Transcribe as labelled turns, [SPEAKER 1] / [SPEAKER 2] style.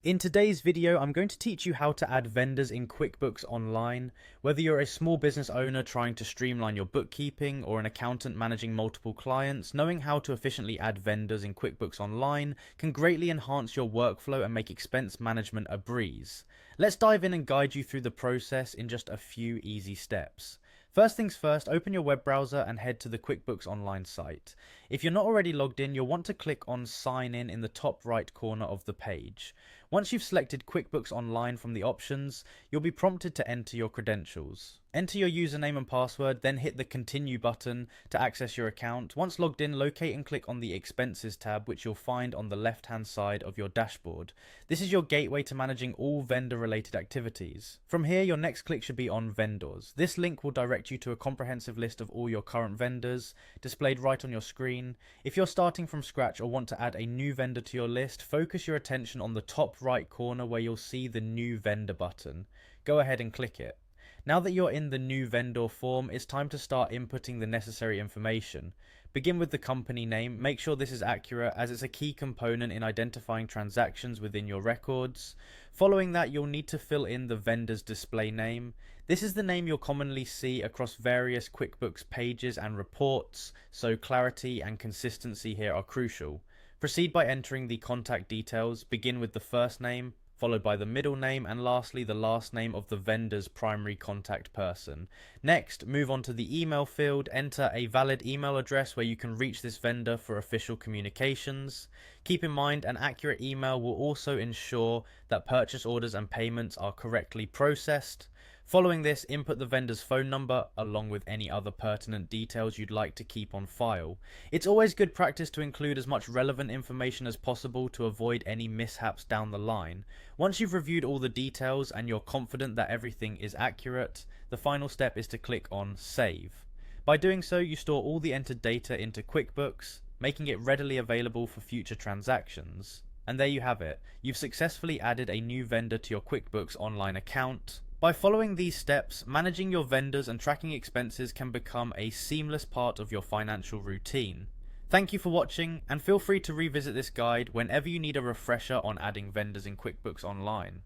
[SPEAKER 1] In today's video, I'm going to teach you how to add vendors in QuickBooks Online. Whether you're a small business owner trying to streamline your bookkeeping or an accountant managing multiple clients, knowing how to efficiently add vendors in QuickBooks Online can greatly enhance your workflow and make expense management a breeze. Let's dive in and guide you through the process in just a few easy steps. First things first, open your web browser and head to the QuickBooks Online site. If you're not already logged in, you'll want to click on Sign In the top right corner of the page. Once you've selected QuickBooks Online from the options, you'll be prompted to enter your credentials. Enter your username and password, then hit the Continue button to access your account. Once logged in, locate and click on the Expenses tab, which you'll find on the left-hand side of your dashboard. This is your gateway to managing all vendor-related activities. From here, your next click should be on Vendors. This link will direct you to a comprehensive list of all your current vendors, displayed right on your screen. If you're starting from scratch or want to add a new vendor to your list, focus your attention on the top right corner where you'll see the New Vendor button. Go ahead and click it. Now that you're in the new vendor form, it's time to start inputting the necessary information. Begin with the company name. Make sure this is accurate as it's a key component in identifying transactions within your records. Following that, you'll need to fill in the vendor's display name. This is the name you'll commonly see across various QuickBooks pages and reports, so clarity and consistency here are crucial. Proceed by entering the contact details. Begin with the first name, followed by the middle name, and lastly the last name of the vendor's primary contact person. Next, move on to the email field. Enter a valid email address where you can reach this vendor for official communications. Keep in mind, an accurate email will also ensure that purchase orders and payments are correctly processed. Following this, input the vendor's phone number along with any other pertinent details you'd like to keep on file. It's always good practice to include as much relevant information as possible to avoid any mishaps down the line. Once you've reviewed all the details and you're confident that everything is accurate, the final step is to click on Save. By doing so, you store all the entered data into QuickBooks, making it readily available for future transactions. And there you have it. You've successfully added a new vendor to your QuickBooks Online account. By following these steps, managing your vendors and tracking expenses can become a seamless part of your financial routine. Thank you for watching, and feel free to revisit this guide whenever you need a refresher on adding vendors in QuickBooks Online.